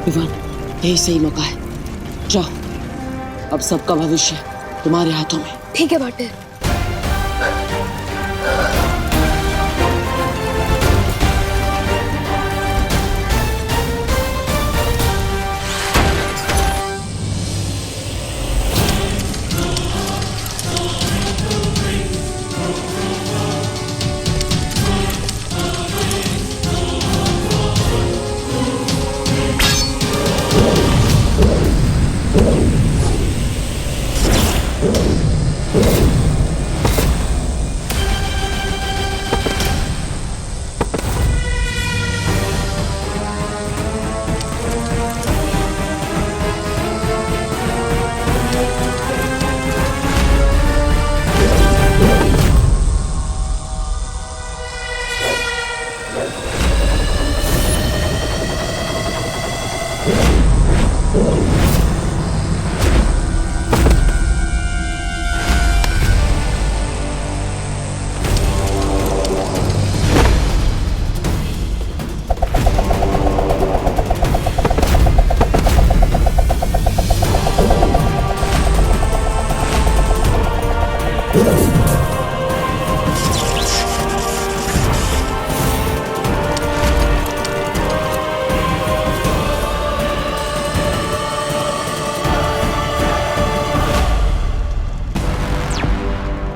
विवान, यही सही मौका है। जाओ, अब सबका भविष्य तुम्हारे हाथों में। ठीक है भाटे।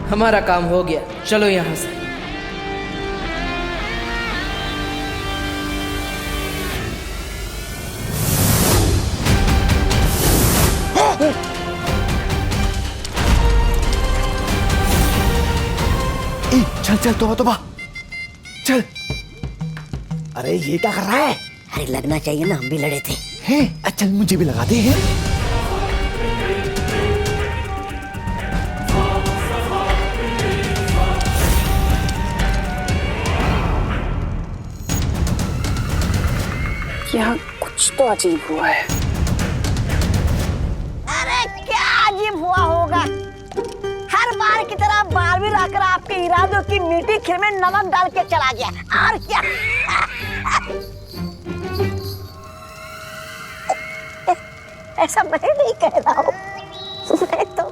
हमारा काम हो गया, चलो यहाँ से। चल चल, तोबा चल। अरे ये क्या कर रहा है? अरे लगना चाहिए ना, हम भी लड़े थे। हैं? चल मुझे भी लगा दे। हैं? यहाँ कुछ तो अजीब हुआ है। अरे क्या अजीब हुआ होगा? हर बार की तरह बारवीं लाकर आपके इरादों की मीठी खीर में नमक डाल के चला गया। और क्या? ऐसा मैं नहीं कह रहा हूँ। मैं तो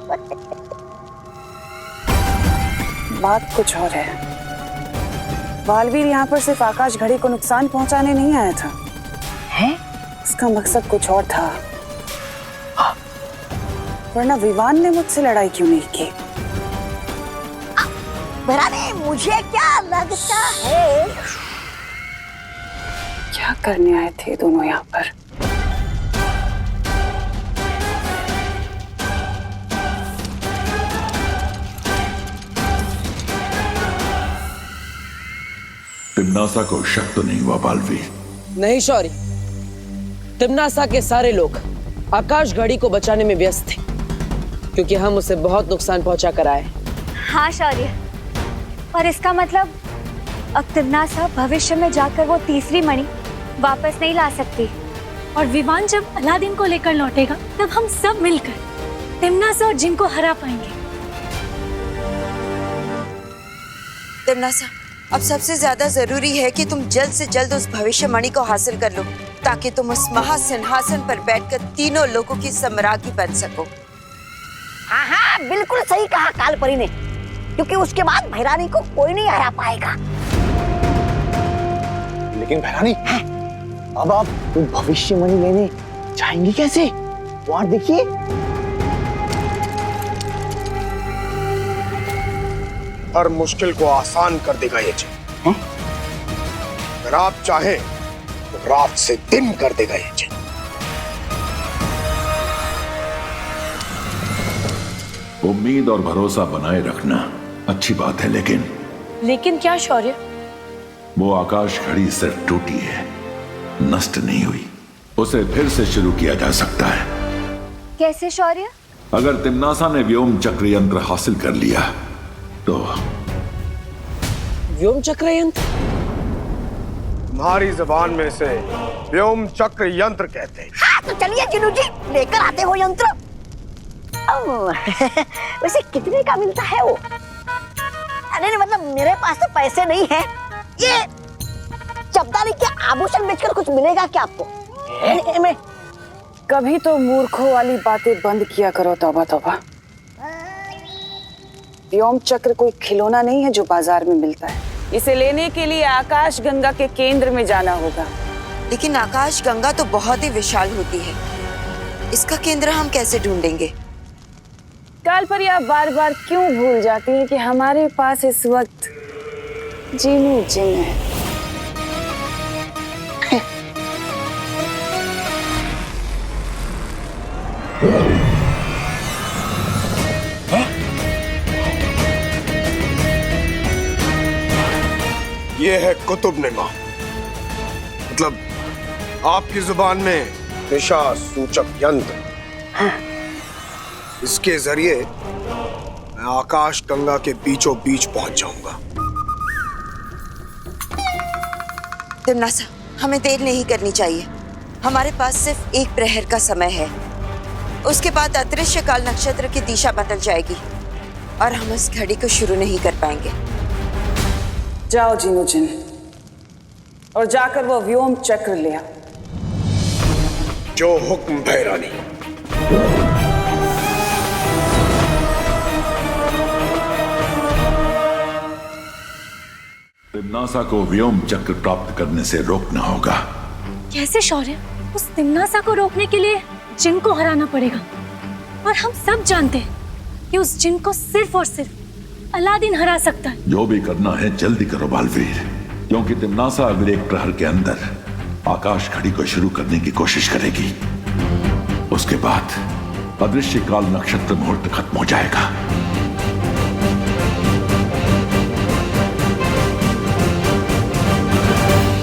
बात कुछ और है। बालवीर यहाँ पर सिर्फ आकाश घड़ी को नुकसान पहुंचाने नहीं आया था। है? उसका मकसद कुछ और था। वरना विवान ने मुझसे लड़ाई क्यों नहीं की? भराने, मुझे क्या लगता है? क्या करने आए थे दोनों यहाँ पर? तिम्नासा को शक तो नहीं हुआ बालवीर? नहीं शौर्य, तिम्नासा के सारे लोग आकाश घड़ी को बचाने में व्यस्त थे, क्योंकि हम उसे बहुत नुकसान पहुंचा कर आए। हाँ शौर्य, और इसका मतलब अब तिम्नासा भविष्य में जाकर वो तीसरी मणि वापस नहीं ला सकती। और विवान जब अलादीन को लेकर लौटेगा, तब हम सब मिलकर तिम्नासा और जिन को हरा पाएंगे। तिम्नासा, अब सबसे ज्यादा जरूरी है कि तुम जल्द से जल्द उस भविष्यवाणी को हासिल कर लो, ताकि तुम उस महासिंहासन पर बैठकर तीनों लोगों की सम्राज्ञी बन सको। हाँ हाँ, बिल्कुल सही कहा कालपरी ने, क्योंकि उसके बाद भैरानी को कोई नहीं हरा पाएगा। लेकिन भैरानी, अब आप वो भविष्यवाणी लेने जाएंगी कैसे? वहां देखिए। हर मुश्किल को आसान कर देगा ये जिन। अगर आप चाहें तो रात से दिन कर देगा ये जिन। उम्मीद और भरोसा बनाए रखना अच्छी बात है, लेकिन क्या शौर्य? वो आकाश घड़ी सिर्फ टूटी है, नष्ट नहीं हुई। उसे फिर से शुरू किया जा सकता है। कैसे शौर्य? अगर तिम्नासा ने व्योम चक्र यंत्र हासिल कर लिया तो। व्योम चक्र यंत्र? तुम्हारी जुबान में से व्योम चक्र यंत्र कहते हैं। हाँ तो चलिए जिनू जी, लेकर आते हो यंत्र। वैसे कितने का मिलता है वो? अरे मतलब मेरे पास तो पैसे नहीं है। ये चपदारी के आभूषण बेचकर कुछ मिलेगा क्या आपको? में कभी तो मूर्खों वाली बातें बंद किया करो। तौबा तौबा। व्योम चक्र कोई खिलौना नहीं है जो बाजार में मिलता है। इसे लेने के लिए आकाश गंगा के केंद्र में जाना होगा। लेकिन आकाश गंगा तो बहुत ही विशाल होती है, इसका केंद्र हम कैसे ढूंढेंगे? कालपरी, आप बार बार क्यों भूल जाती हैं कि हमारे पास इस वक्त जीनू जिन है। ये है कुतुबनुमा, मतलब आपकी जुबान में दिशा सूचक यंत्र। इसके जरिए मैं आकाश गंगा के बीचों बीच पहुंच जाऊंगा। तिम्नासा, हमें देर नहीं करनी चाहिए। हमारे पास सिर्फ एक प्रहर का समय है, उसके बाद अदृश्य काल नक्षत्र की दिशा बदल जाएगी और हम इस घड़ी को शुरू नहीं कर पाएंगे। जाओ जीनू जिन, और जाकर वो व्योम चक्र ले आओ। जो हुक्म भैरानी। तिम्नासा को व्योम चक्र प्राप्त करने से रोकना होगा। कैसे शौर्य? उस तिम्नासा को रोकने के लिए जिन को हराना पड़ेगा, और हम सब जानते हैं कि उस जिन को सिर्फ और सिर्फ अलादीन हरा सकता है। जो भी करना है जल्दी करो बालवीर, क्योंकि तिम्नासा अगले एक प्रहर के अंदर आकाश घड़ी को शुरू करने की कोशिश करेगी। उसके बाद अदृश्य काल नक्षत्र मुहूर्त खत्म हो जाएगा।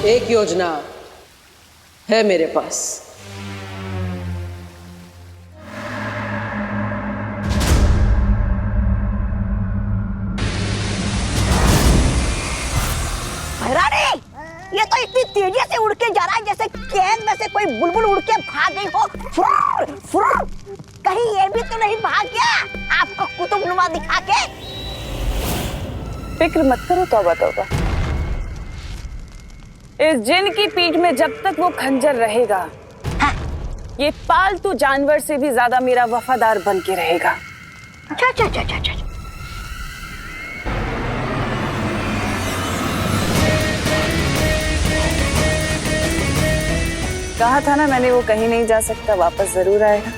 एक योजना है मेरे पास। भैरानी, ये तो इतनी तेजी से उड़ के जा रहा है जैसे कैद में से कोई बुलबुल उड़ के भाग गई हो। फुर, फुर। कहीं ये भी तो नहीं भाग गया आपको कुतुबनुमा दिखा के? फिक्र मत करो तौबा तौबा। इस जिन की पीठ में जब तक वो खंजर रहेगा, ये पालतू जानवर से भी ज्यादा मेरा वफादार बन के रहेगा। अच्छा अच्छा अच्छा अच्छा अच्छा। कहा था ना मैंने, वो कहीं नहीं जा सकता, वापस जरूर आएगा।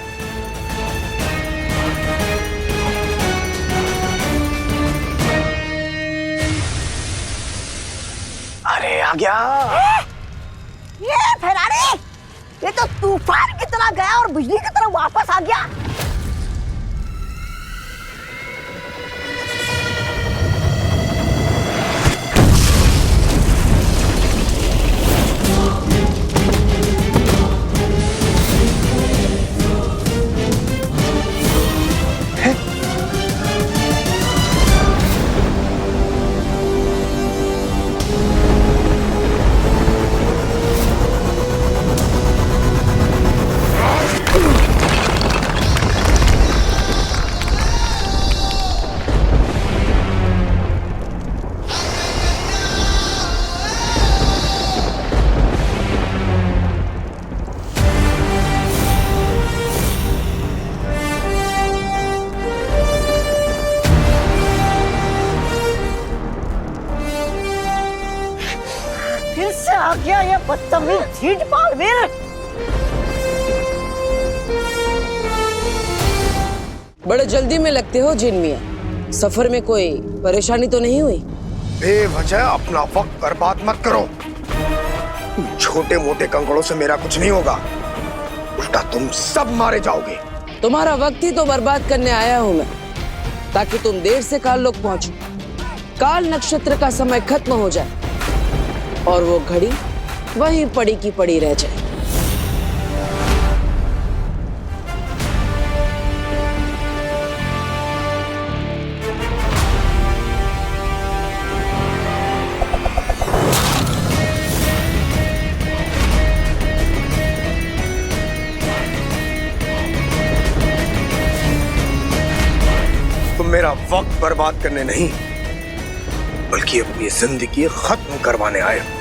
अरे आ गया। ये भैरानी, ये तो तूफान की तरह गया और बिजली की तरह वापस आ गया। आ गया ये बदतमीज झीट बालवीर। बड़े जल्दी में लगते हो जिन मियां। सफर में कोई परेशानी तो नहीं हुई? बेवजह अपना वक्त बर्बाद मत करो। छोटे मोटे कंकड़ों से मेरा कुछ नहीं होगा, उल्टा तुम सब मारे जाओगे। तुम्हारा वक्त ही तो बर्बाद करने आया हूं मैं, ताकि तुम देर से काल लोग पहुंचो, काल नक्षत्र का समय खत्म हो जाए और वो घड़ी वहीं पड़ी की पड़ी रह जाए। तुम मेरा वक्त बर्बाद करने नहीं, बल्कि अपनी जिंदगी खत्म करवाने आए हो।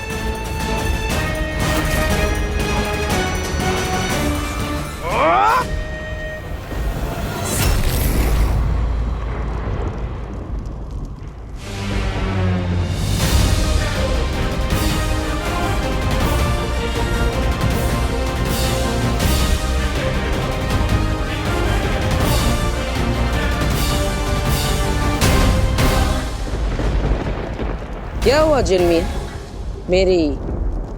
क्या हुआ जिन मियां? मेरी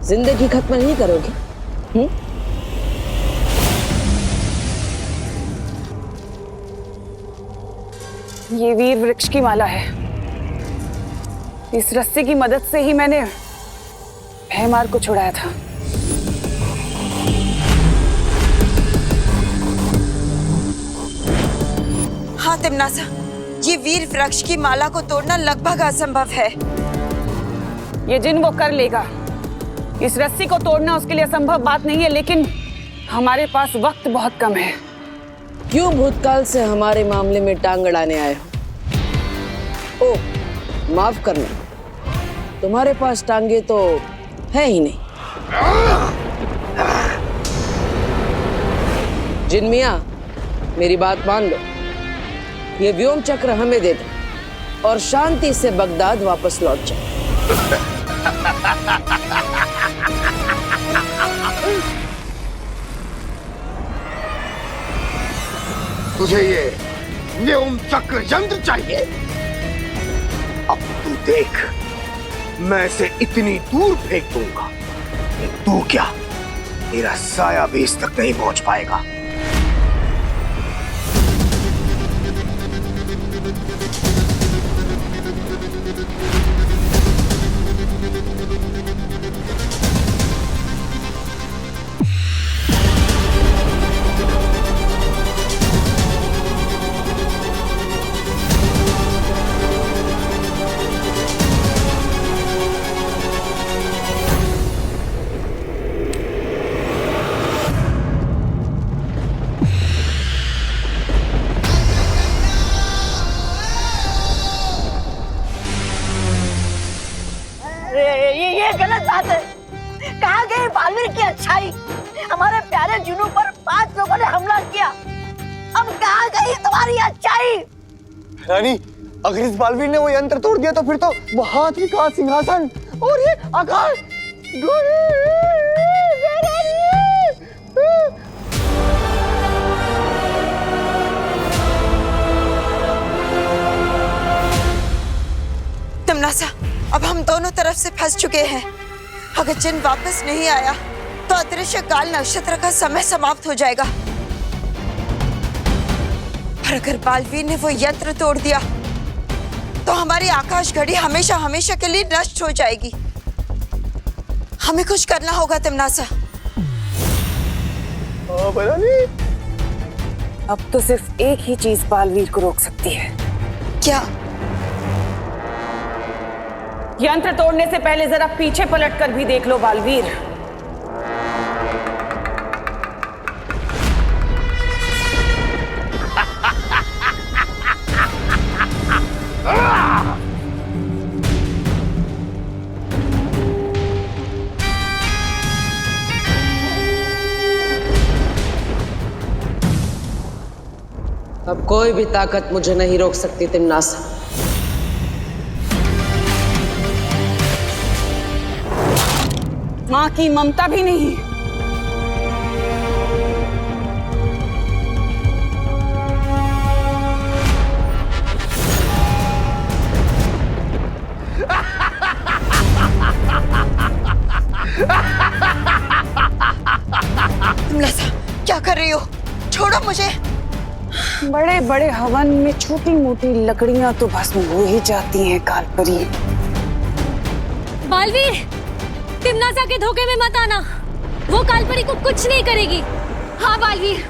जिंदगी खत्म नहीं करोगे? ये वीर वृक्ष की माला है। इस रस्सी की मदद से ही मैंने भयमार को छुड़ाया था। हाँ तिमनासा, ये वीर वृक्ष की माला को तोड़ना लगभग असंभव है। ये जिन वो कर लेगा। इस रस्सी को तोड़ना उसके लिए असंभव बात नहीं है, लेकिन हमारे पास वक्त बहुत कम है। क्यों भूतकाल से हमारे मामले में टांग अड़ाने आए हो? ओ, माफ करना, तुम्हारे पास टांगे तो है ही नहीं। जिन मियां, मेरी बात मान लो, ये व्योम चक्र हमें दे दो और शांति से बगदाद वापस लौट जाओ। तुझे ये व्योम चक्र यंत्र चाहिए? अब तू देख, मैं इसे इतनी दूर फेंक दूंगा कि तू क्या, तेरा साया भी इस तक नहीं पहुंच पाएगा। ये गलत बात है। कहाँ गई बालवीर की अच्छाई? हमारे प्यारे जुनू पर 5 लोगों ने हमला किया। अब कहाँ गई तुम्हारी अच्छाई? रानी, अगर इस बालवीर ने वो यंत्र तोड़ दिया तो फिर तो वो हाथी का सिंहासन और ये आकाश तिमनासा, अब हम दोनों तरफ से फंस चुके हैं। अगर जिन वापस नहीं आया तो अदृश्य काल नक्षत्र का समय समाप्त हो जाएगा। और अगर बालवीर ने वो यंत्र तोड़ दिया तो हमारी आकाश घड़ी हमेशा हमेशा के लिए नष्ट हो जाएगी। हमें कुछ करना होगा तिमनासा। अब तो सिर्फ एक ही चीज बालवीर को रोक सकती है। क्या? यंत्र तोड़ने से पहले जरा पीछे पलट कर भी देख लो बालवीर। अब कोई भी ताकत मुझे नहीं रोक सकती तिमनासा। मां की ममता भी नहीं। तिमनासा, क्या कर रही हो? छोड़ो मुझे। बड़े बड़े हवन में छोटी मोटी लकड़ियां तो भस्म हो ही जाती हैं कालपरी। बालवीर, तिमनासा के धोखे में मत आना। वो कालपरी को कुछ नहीं करेगी। हाँ बालवीर,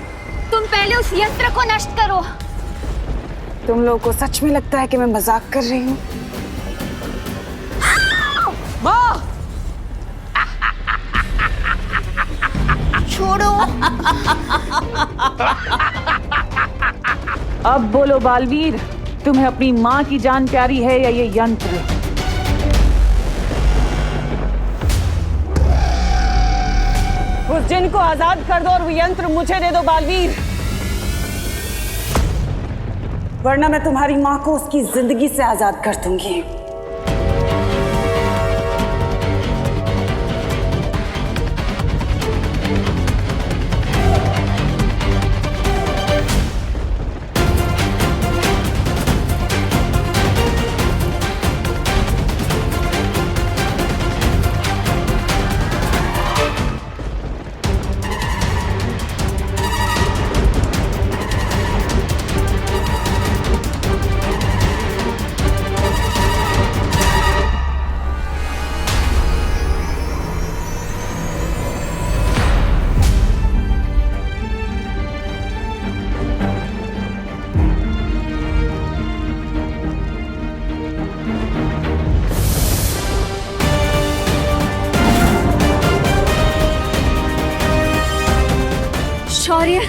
तुम पहले उस यंत्र को नष्ट करो। तुम लोगों को सच में लगता है कि मैं मजाक कर रही हूँ? माँ! छोड़ो। अब बोलो बालवीर, तुम्हें अपनी माँ की जान प्यारी है या ये यंत्र? उस जिन को आजाद कर दो और वो यंत्र मुझे दे दो बालवीर, वरना मैं तुम्हारी मां को उसकी जिंदगी से आजाद कर दूंगी। शौर्य,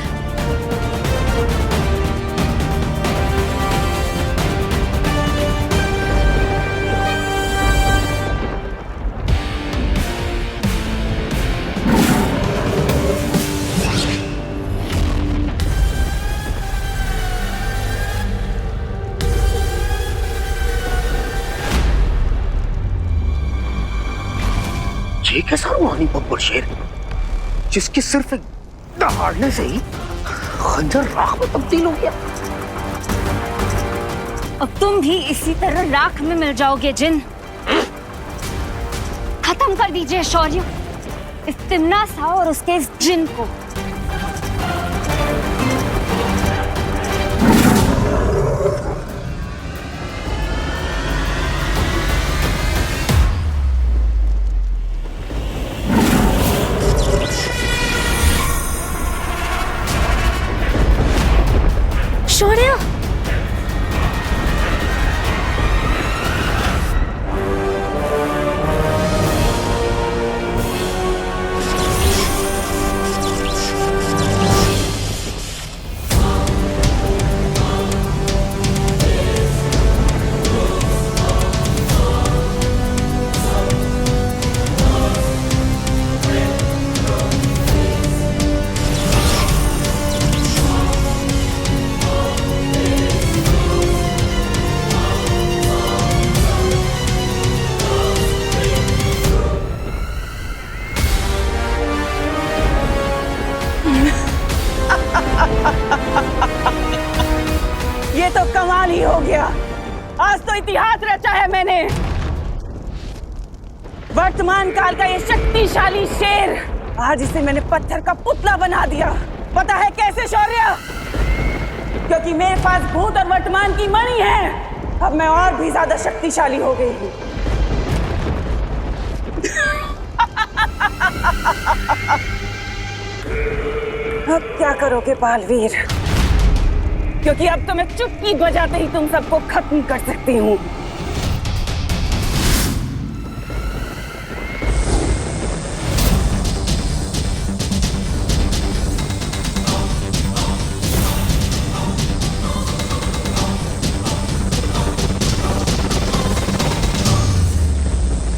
ये कैसा रूहानी बब्बर शेर जिसकी सिर्फ एक दहाड़ने से ही खंजर राख में तब्दील हो गया। अब तुम भी इसी तरह राख में मिल जाओगे जिन। खत्म कर दीजिए शौर्य इस तिम्नासा और उसके इस जिन को। शौर्य, ये तो कमाल ही हो गया। आज तो इतिहास रचा है मैंने। वर्तमान काल का ये शक्तिशाली शेर, आज इसे मैंने पत्थर का पुतला बना दिया। पता है कैसे शौर्य? क्योंकि मेरे पास भूत और वर्तमान की मणि है। अब मैं और भी ज्यादा शक्तिशाली हो गई हूँ। अब क्या करोगे बालवीर? क्योंकि अब तो मैं चुटकी बजाते ही तुम सबको खत्म कर सकती हूँ।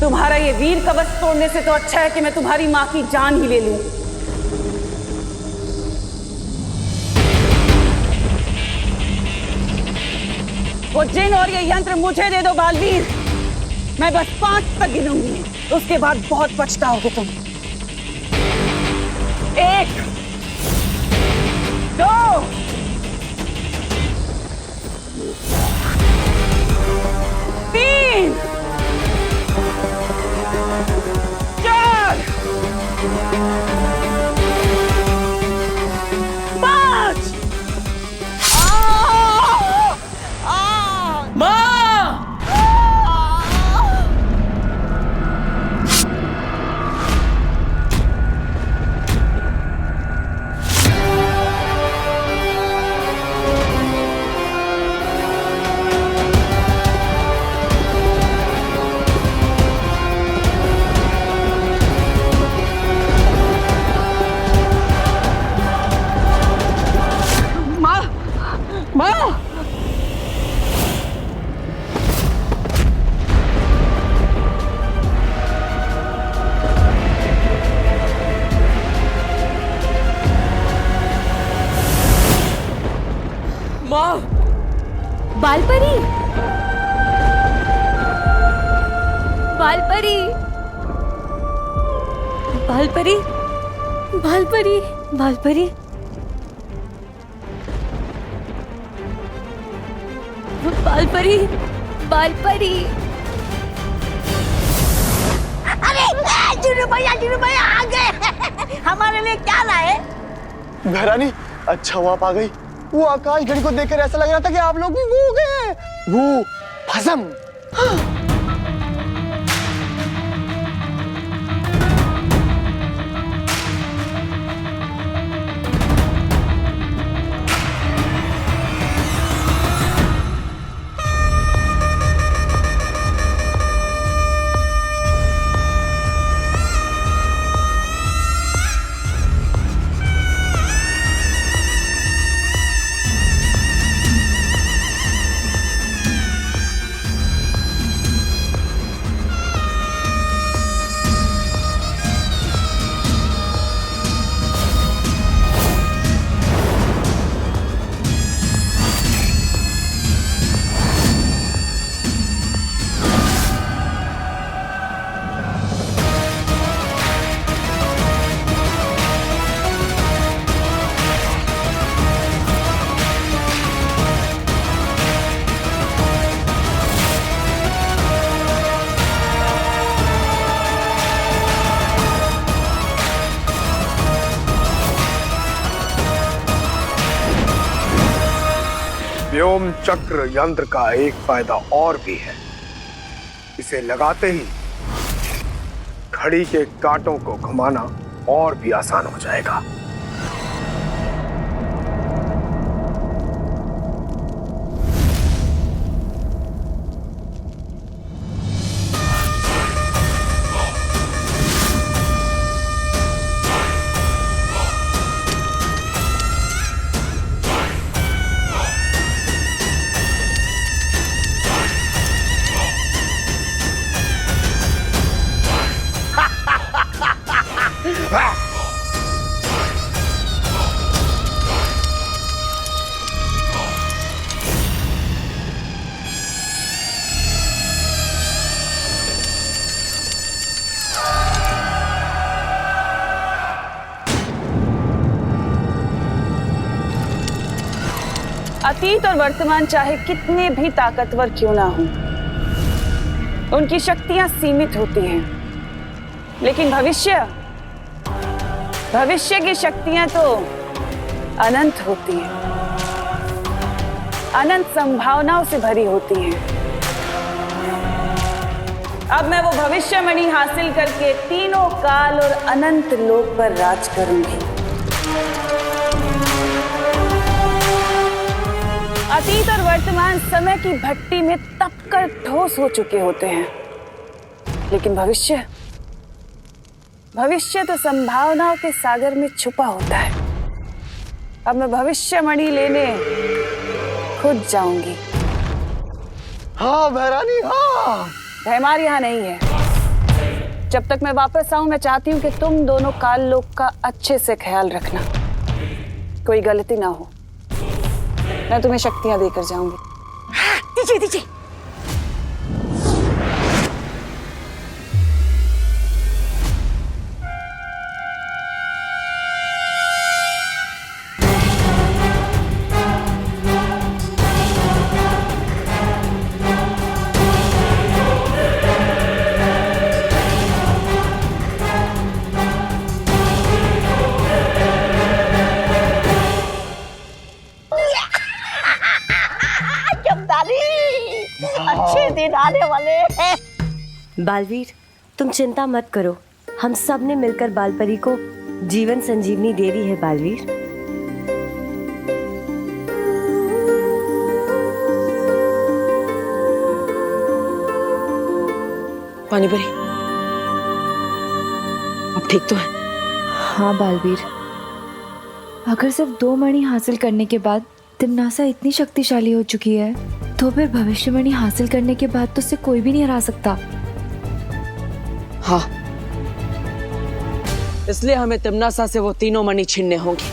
तुम्हारा ये वीर कवच तोड़ने से तो अच्छा है कि मैं तुम्हारी माँ की जान ही ले लूं। वो जिन और ये यंत्र मुझे दे दो बालवीर। मैं बस 5 तक गिनूंगी, उसके बाद बहुत पछताओगे तुम। 1, 2, 3, 4, 5। बालपरी, बालपरी, बालपरी, बालपरी, बालपरी, बालपरी, बालपरी। अरे जुनू भैया आ गए। हमारे लिए क्या लाए? भैरानी, अच्छा हुआ आप आ गई। वो आकाश घड़ी को देखकर ऐसा लग रहा था कि आप लोग भी वो हो गए हैं। वो भस्म। व्योम चक्र यंत्र का एक फायदा और भी है। इसे लगाते ही घड़ी के कांटों को घुमाना और भी आसान हो जाएगा। अतीत और वर्तमान चाहे कितने भी ताकतवर क्यों ना हो, उनकी शक्तियां सीमित होती हैं, लेकिन भविष्य की शक्तियां तो अनंत होती हैं, अनंत संभावनाओं से भरी होती हैं। अब मैं वो भविष्यमणि हासिल करके तीनों काल और अनंत लोक पर राज करूंगी। अतीत और वर्तमान समय की भट्टी में तपकर ठोस हो चुके होते हैं, लेकिन भविष्य तो संभावनाओं के सागर में छुपा होता है। अब मैं भविष्यमणि लेने खुद जाऊंगी। हाँ भैरानी, हाँ। भैमार यहाँ नहीं है। जब तक मैं वापस आऊं, मैं चाहती हूँ कि तुम दोनों काल लोक का अच्छे से ख्याल रखना, कोई गलती ना हो। मैं तुम्हें शक्तियां देकर जाऊंगी। दीजिए। अच्छे दिन आने वाले हैं। बालवीर, तुम चिंता मत करो, हम सब ने मिलकर बालपरी को जीवन संजीवनी दे दी है। बालवीर, पानीपरी, अब ठीक तो है? हाँ बालवीर, अगर सिर्फ 2 मणि हासिल करने के बाद तिम्नासा इतनी शक्तिशाली हो चुकी है, तो फिर भविष्यमणि हासिल करने के बाद तो उसे कोई भी नहीं हरा सकता। हाँ, इसलिए हमें तिम्नासा से वो तीनों मणि छीनने होंगे,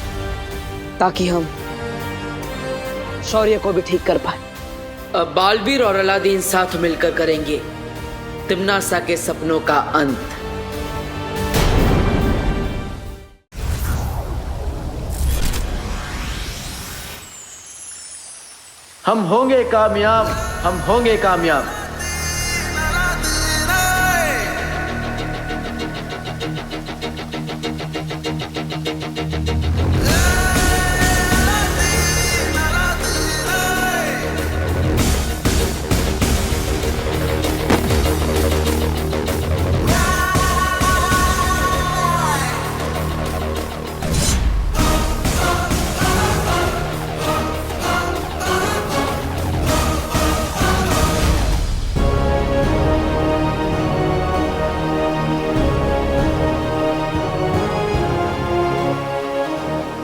ताकि हम शौर्य को भी ठीक कर पाए। अब बालवीर और अलादीन साथ मिलकर करेंगे तिम्नासा के सपनों का अंत। हम होंगे कामयाब, हम होंगे कामयाब।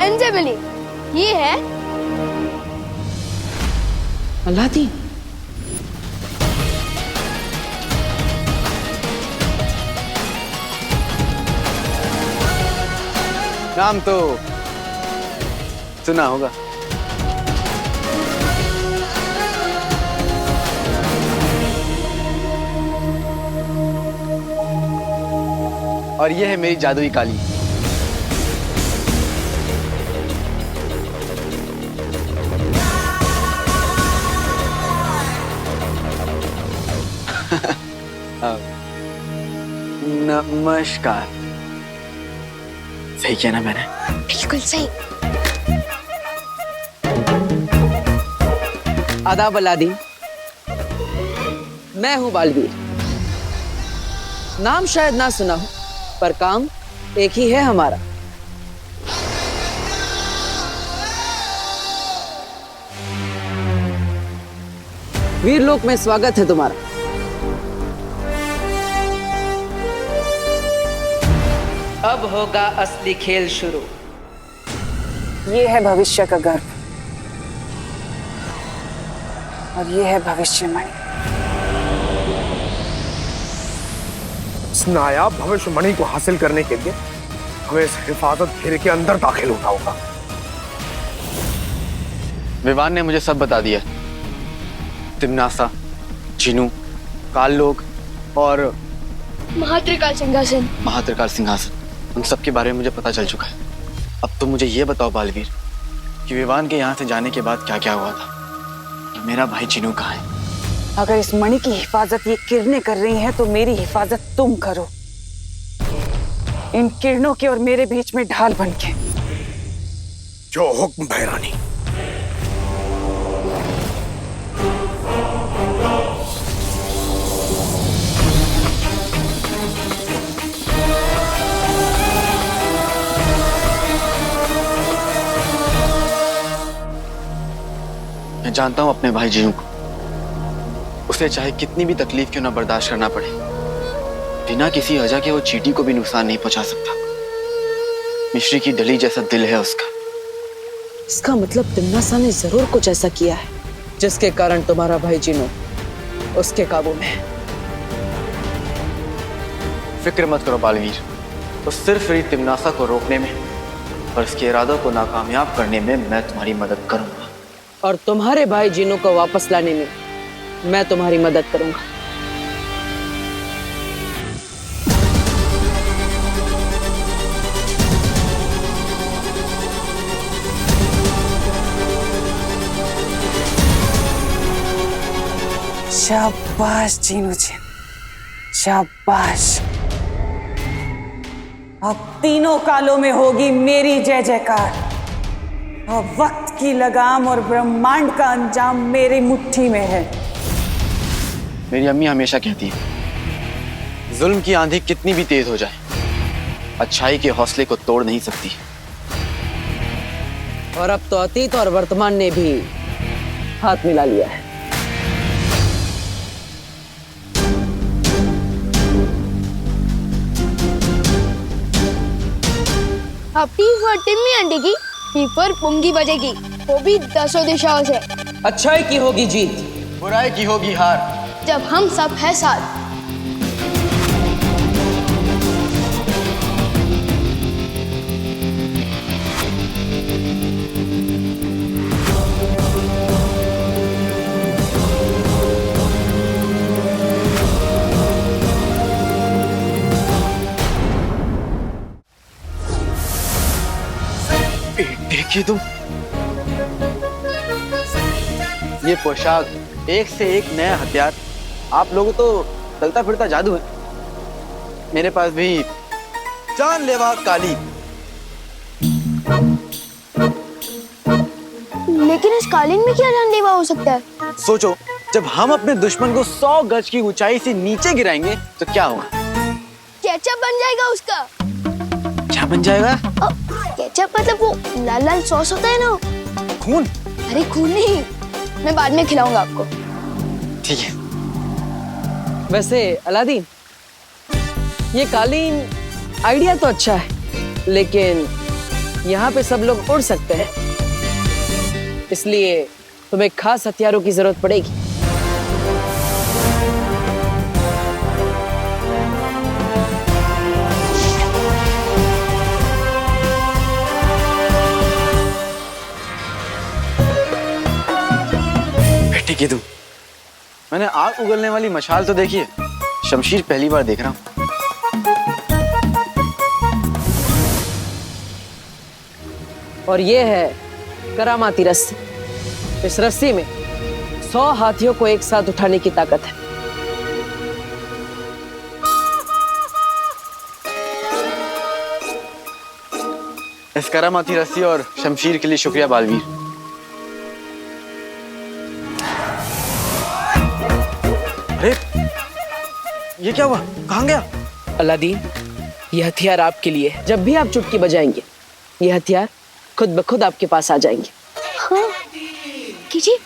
अंजलि, ये है अलादीन। नाम तो सुना होगा। और ये है मेरी जादुई काली। नमस्कार। सही किया ना मैंने? बिल्कुल सही। आदाब अलादीन, मैं हूं बालवीर। नाम शायद ना सुना हो, पर काम एक ही है हमारा। वीरलोक में स्वागत है तुम्हारा। अब होगा असली खेल शुरू। ये है भविष्य का गर्भ और ये है भविष्यवाणी। इस नायाब भविष्यवाणी को हासिल करने के लिए हमें इस हिफाजत घेरे के अंदर दाखिल होना होगा। विवान ने मुझे सब बता दिया। तिम्नासा, चिनू, काल लोग और महात्रिकाल सिंहासन। महात्रिकाल सिंहासन, उन सब के बारे में मुझे पता चल चुका है। अब तुम मुझे ये बताओ बालवीर कि विवान के यहाँ से जाने के बाद क्या क्या हुआ था। मेरा भाई चिनू कहाँ है? अगर इस मणि की हिफाजत ये किरणें कर रही हैं तो मेरी हिफाजत तुम करो, इन किरणों के और मेरे बीच में ढाल बनके। जो हुक्म भैरानी। मैं जानता हूं अपने भाई जिनू को, उसे चाहे कितनी भी तकलीफ क्यों ना बर्दाश्त करना पड़े, बिना किसी वजह के वो चींटी को भी नुकसान नहीं पहुंचा सकता। मिश्री की डली जैसा दिल है उसका। इसका मतलब तिम्नासा ने जरूर कुछ ऐसा किया है जिसके कारण तुम्हारा भाई जिनू उसके काबू में है। फिक्र मत करो बालवीर, तो सिर्फ मेरी तिम्नासा को रोकने में और इसके इरादों को नाकामयाब करने में मैं तुम्हारी मदद करूंगा। और तुम्हारे भाई जिनू को वापस लाने में मैं तुम्हारी मदद करूंगा। शाबाश जीनू जी, शाबाश। अब तीनों कालों में होगी मेरी जय जयकार। अब वक्त की लगाम और ब्रह्मांड का अंजाम मेरी मुट्ठी में है। मेरी अम्मी हमेशा कहती है, जुल्म की आंधी कितनी भी तेज हो जाए, अच्छाई के हौसले को तोड़ नहीं सकती। और अब तो अतीत और वर्तमान ने भी हाथ मिला लिया है। अब टी फॉर टिम्मी अंडेगी, टी फॉर पुंगी बजेगी, वो भी 10 दिशाओं से। अच्छाई की होगी जीत, बुराई की होगी हार, जब हम सब है साथ। देखिए तुम, ये पोशाक, एक से एक नया हथियार। आप लोगों तो चलता फिरता जादू है। मेरे पास भी जानलेवा काली। लेकिन इस कालीन में क्या जानलेवा हो सकता है? सोचो, जब हम अपने दुश्मन को 100 गज की ऊंचाई से नीचे गिराएंगे तो क्या होगा? केचप बन जाएगा उसका। क्या बन जाएगा? केचप मतलब वो लाल लाल सॉस होता है ना। खून? अरे खून नहीं, मैं बाद में खिलाऊंगा आपको। ठीक है। वैसे अलादीन, ये कालीन आइडिया तो अच्छा है, लेकिन यहाँ पे सब लोग उड़ सकते हैं, इसलिए तुम्हें खास हथियारों की जरूरत पड़ेगी। बेटे की तुम, मैंने आग उगलने वाली मशाल तो देखी है, शमशीर पहली बार देख रहा हूँ। और ये है करामाती रस्सी। इस रस्सी में 100 हाथियों को एक साथ उठाने की ताकत है। इस करामाती रस्सी और शमशीर के लिए शुक्रिया बालवीर। अरे ये क्या हुआ? कहाँ गया? अलादीन, ये हथियार आपके लिए है। जब भी आप चुटकी बजाएंगे, ये हथियार खुद ब खुद आपके पास आ जाएंगे। हाँ, कीजिए।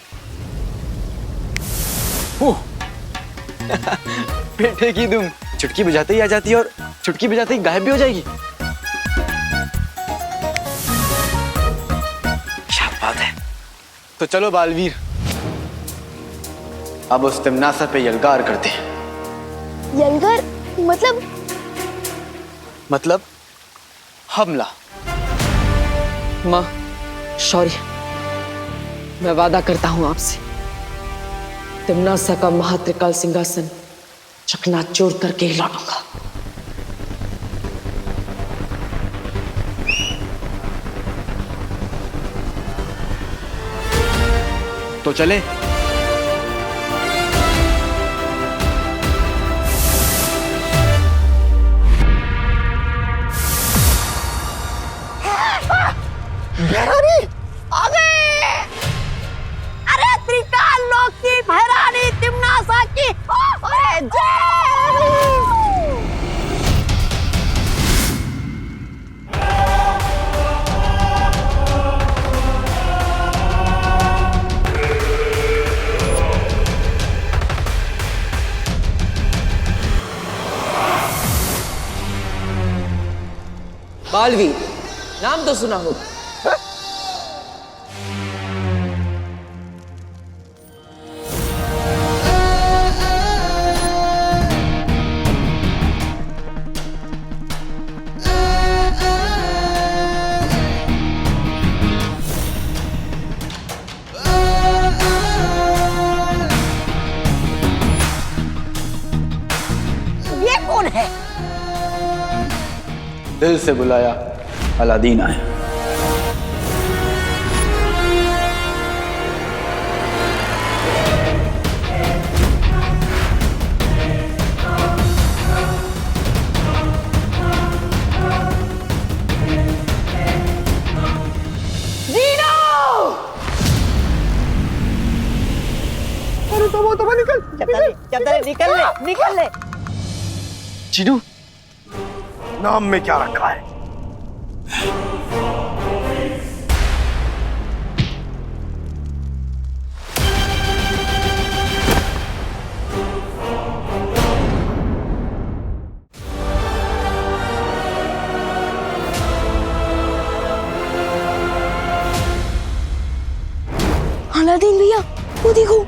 बेटे की तुम, चुटकी बजाते ही आ जाती है और चुटकी बजाते ही गायब भी हो जाएगी। क्या बात है। तो चलो बालवीर, अब उस तिमनासा पे यलगार करते हैं। यलगार मतलब हमला। माँ, शौर्य, मैं वादा करता हूं आपसे, तिमनासा का महात्रिकाल सिंहासन चकनाचूर करके ही लौटूंगा। तो चले। भैरानी आ गए। अरे त्रिकाल लोक की भैरानी तिमनासा की, अरे जय। बालवीर, नाम तो सुना होगा। ये कौन है? दिल से बुलाया, अलादीन आया। अरे तो निकल। निकल ले। चीनू, नाम में क्या रखा है? अलादीन भैया, वो देखो।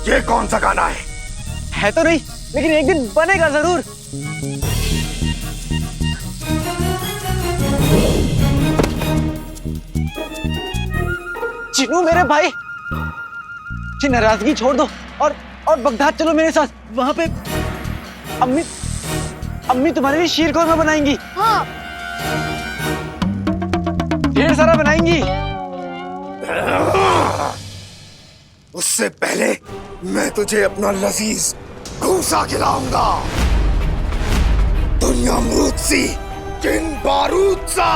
ये कौन सा गाना है? है तो नहीं, लेकिन एक दिन बनेगा जरूर। चिनू मेरे भाई, ये नाराजगी छोड़ दो और बगदाद चलो मेरे साथ। वहां पे अम्मी तुम्हारे लिए शीर कौरमा बनाएंगी। हाँ। ढेर सारा बनाएंगी। उससे पहले मैं तुझे अपना लजीज घूसा खिलाऊंगा। दुनिया अमरूद सी, जिन बारूद सा।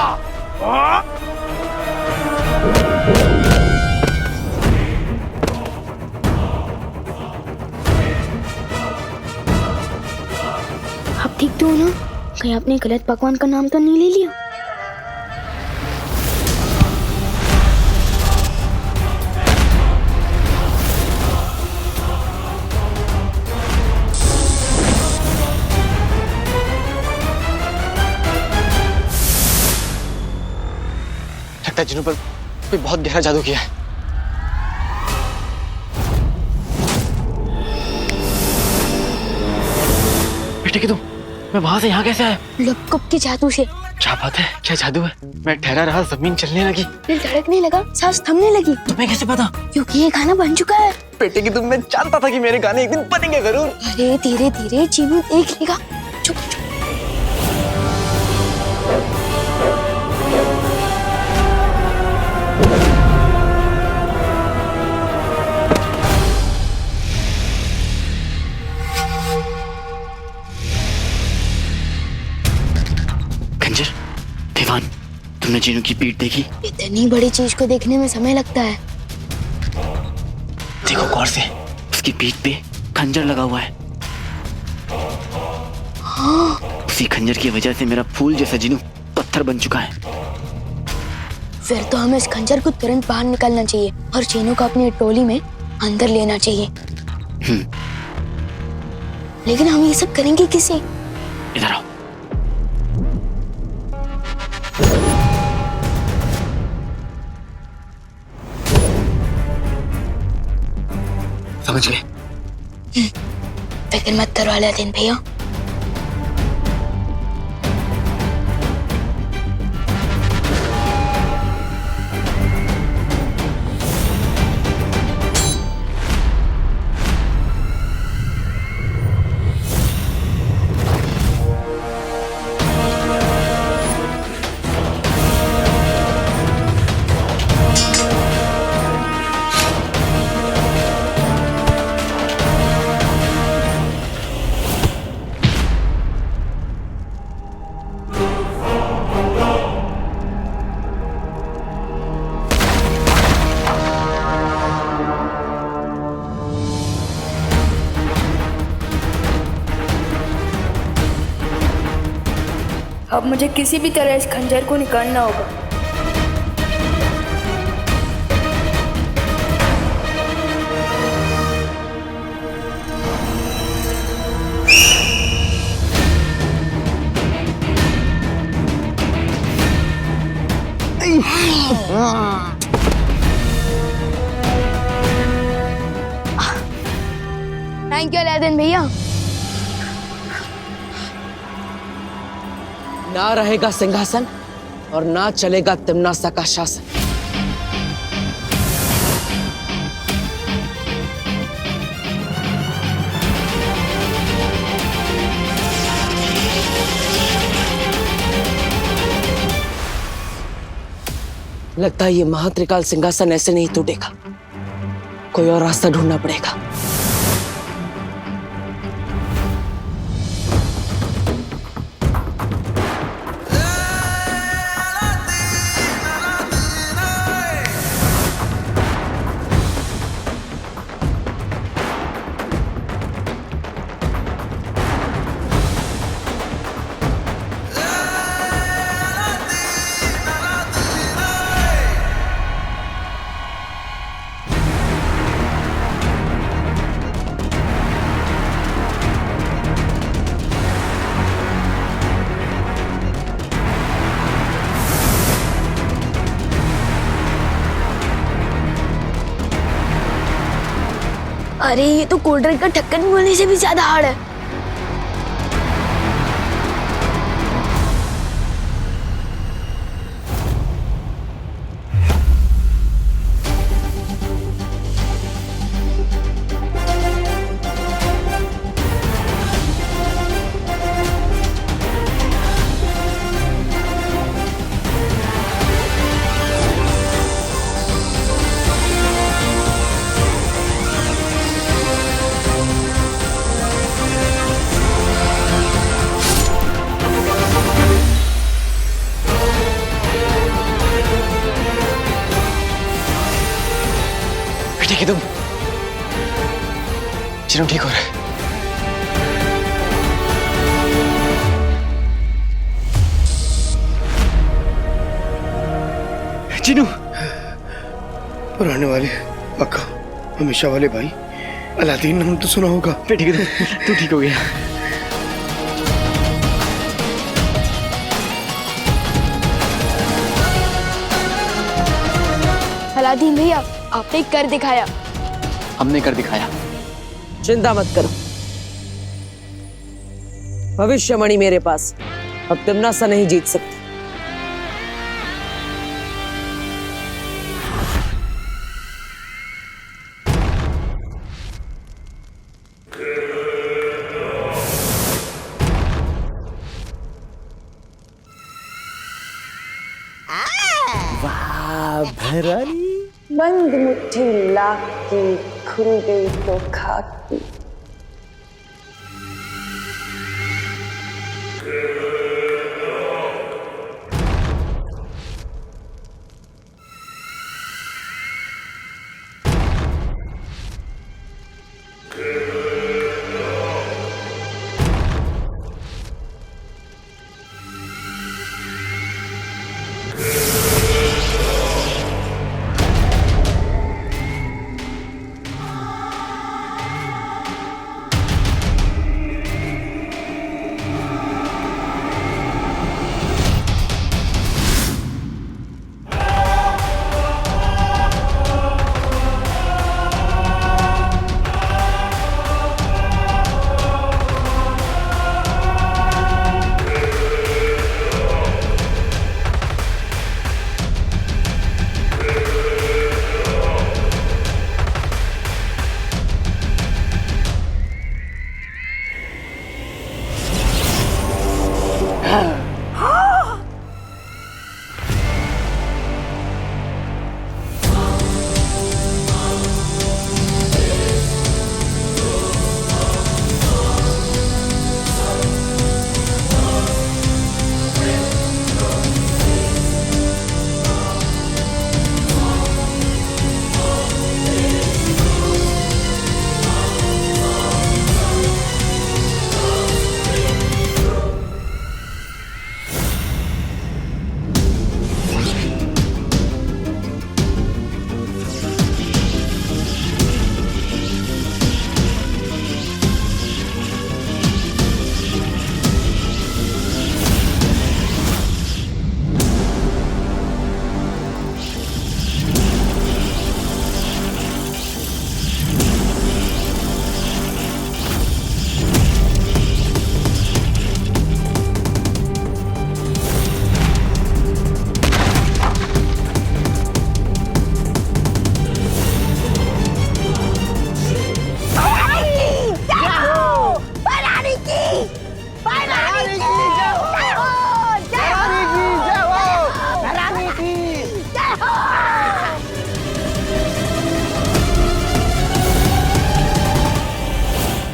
आप ठीक तो हो ना? कहीं आपने गलत पकवान का नाम तो नहीं ले लिया? लगता है जिन्हों पर कोई बहुत गहरा जादू किया है। बेटे की तुम, मैं वहां से यहाँ कैसे आया? लपकप के जादू से। क्या बात है, क्या जादू है? मैं ठहरा रहा, जमीन चलने लगी, दिल धड़कने लगा, सांस थमने लगी। तुम्हें कैसे पता? क्योंकि ये गाना बन चुका है। बेटे की तुम, मैं जानता था कि मेरे गाने एक दिन बनेंगे जरूर। अरे धीरे धीरे जीनू देख लेगा। चुप चुप। खंजर, दीवान, तुमने जीनू की पीठ देखी? इतनी बड़ी चीज को देखने में समय लगता है। देखो गौर से, उसकी पीठ पे खंजर लगा हुआ है। हाँ। उसी खंजर की वजह से मेरा फूल जैसा जीनू पत्थर बन चुका है। फिर तो हमें इस खंजर को तुरंत बाहर निकालना चाहिए और जीनू को अपनी टोली में अंदर लेना चाहिए। लेकिन हम ये सब करेंगे किसे? इधर आओ। समझ गए? फिक्र मत करो अलादीन भैया। अब मुझे किसी भी तरह इस खंजर को निकालना होगा। थैंक यू अलादीन भैया। ना रहेगा सिंहासन और ना चलेगा तिम्नासा का शासन। लगता है ये महात्रिकाल सिंहासन ऐसे नहीं टूटेगा, कोई और रास्ता ढूंढना पड़ेगा। अरे ये तो कोल्ड ड्रिंक का ढक्कन बोलने से भी ज्यादा हार्ड है। ठीक है तुम? चिनू ठीक हो रहा है? चिनू पुराने वाले पक्का हमेशा वाले भाई अलादीन नाम तो सुना होगा। ठीक है तू ठीक हो गया। अलादीन भैया आपने कर दिखाया। हमने कर दिखाया। चिंता मत करो, भविष्यमणि मेरे पास, अब तिम्नासा नहीं जीत सकती। वाह भरानी, बंद मुट्ठी लाख की खुल गई तो खाक की।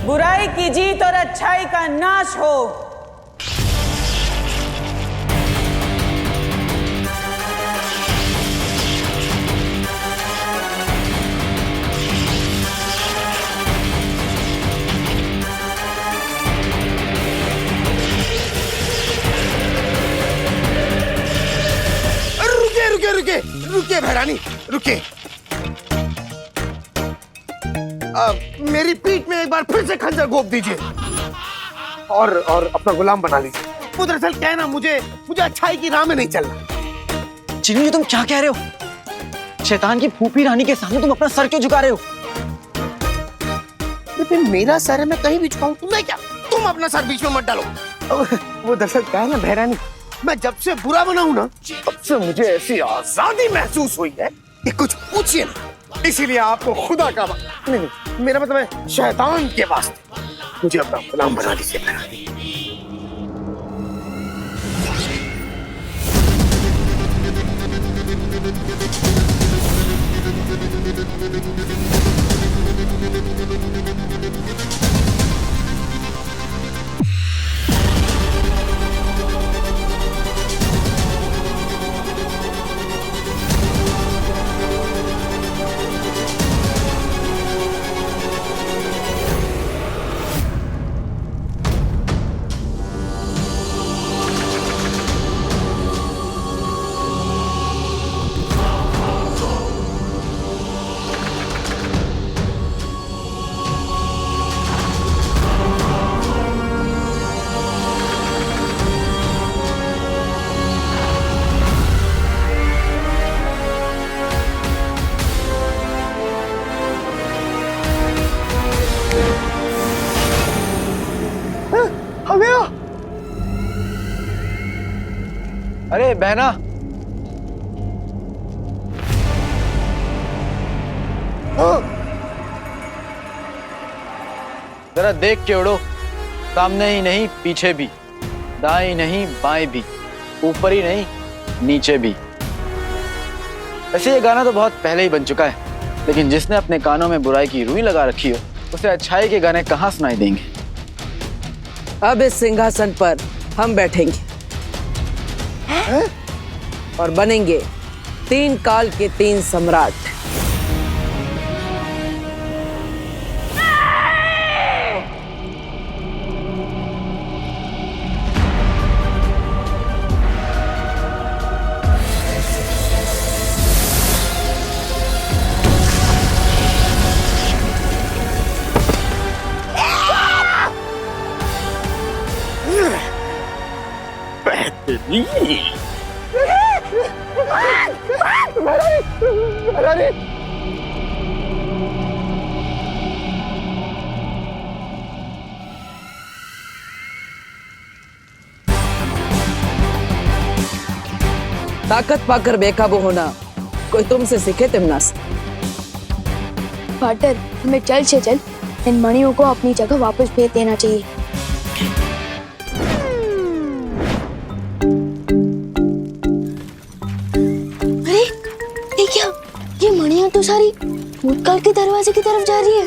बुराई की जीत और अच्छाई का नाश हो। रुके रुके भैरानी रुके। मेरी पीठ में एक बार फिर से खंजर घोंप दीजिए और अपना गुलाम बना लीजिए। वो दरअसल कहना मुझे अच्छाई की राह में नहीं चलना। चिनू ये तुम क्या कह रहे हो? शैतान की फूफी रानी के सामने तुम अपना सर क्यों झुका रहे हो? मेरा सर है, मैं कहीं भी झुकाऊं, तुम्हें क्या? तुम अपना सर बीच में मत डालो। वो दरअसल क्या है ना बहरानी, मैं जब से बुरा बना हूं ना, तब से मुझे ऐसी आजादी महसूस हुई है कि कुछ पूछिए ना। इसीलिए आपको खुदा का नहीं, मेरा मतलब है शैतान के वास्ते मुझे अपना गुलाम बना दीजिए बहरानी। अरे बहना, जरा देख के उड़ो, सामने ही नहीं पीछे भी, दाएं नहीं बाएं भी, ऊपर ही नहीं नीचे भी। वैसे ये गाना तो बहुत पहले ही बन चुका है, लेकिन जिसने अपने कानों में बुराई की रुई लगा रखी हो उसे अच्छाई के गाने कहाँ सुनाई देंगे। अब इस सिंहासन पर हम बैठेंगे और बनेंगे 3 काल के 3 सम्राट। ताकत पाकर बेकाबू होना कोई तुमसे सीखे तिमनास? पार्टनर, हमें जल्द से जल्द इन मणियों को अपनी जगह वापस भेज देना चाहिए। अरे ये क्या? ये मणियां तो सारी भूतकाल के दरवाजे की तरफ जा रही है।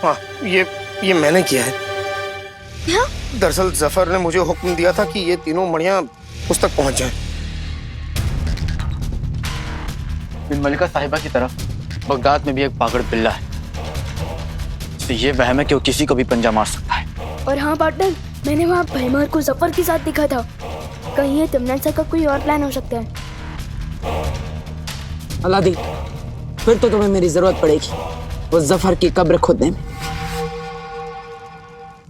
हाँ, ये मैंने किया है। क्या? दरअसल जफर ने मुझे हुक्म दिया था कि ये तीनों मणियां उस तक पहुंच जाएं। बिन मलिका साहिबा की तरफ बगदाद में भी एक पागड़ बिल्ला है, तो ये वहम है कि वो किसी को भी पंजा मार सकता है। और हाँ पार्टनर, मैंने वहाँ भैमार को जफर के साथ देखा था। कहीं ये तिमनासा का कोई और प्लान हो सकता है। अलादीन, फिर तो तुम्हें मेरी जरूरत पड़ेगी वो जफर की कब्र खोदने में।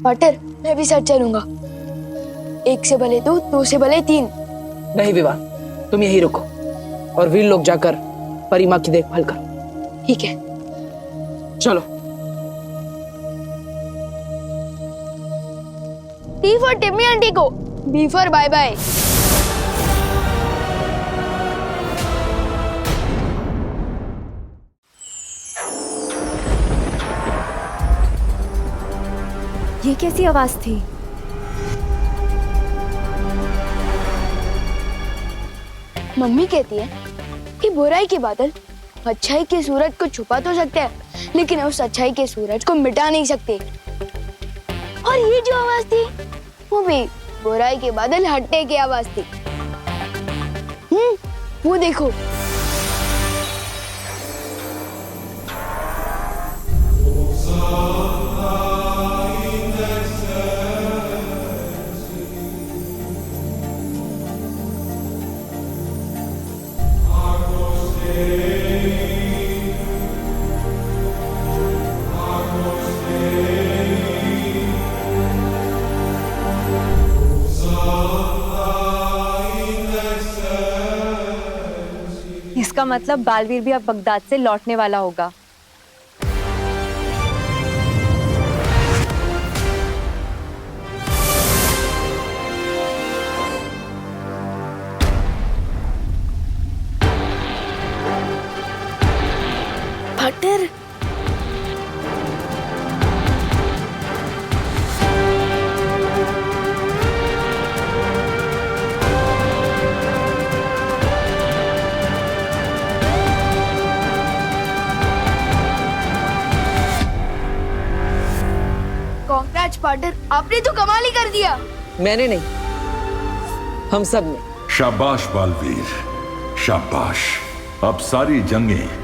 पार्टनर, मैं भी साथ चलूंगा। 1 से भले 2, 2 से भले 3। नहीं विवाह, तुम यही रुको और वीर लोग जाकर परिमा की देखभाल करो। ठीक है, चलो। टी फॉर टिम्मी आंटी को, बी फॉर बाय बाय। ये कैसी आवाज थी? मम्मी कहती है कि बुराई के बादल अच्छाई के सूरज को छुपा तो सकते हैं, लेकिन उस अच्छाई के सूरज को मिटा नहीं सकते। और ये जो आवाज थी वो भी बुराई के बादल हटने की आवाज थी। वो देखो। इसका मतलब बालवीर भी अब बगदाद से लौटने वाला होगा। पार्टनर। कांग्रेट्स पार्टनर, आपने तो कमाल ही कर दिया। मैंने नहीं, हम सब ने। शाबाश बालवीर, शाबाश। अब सारी जंगें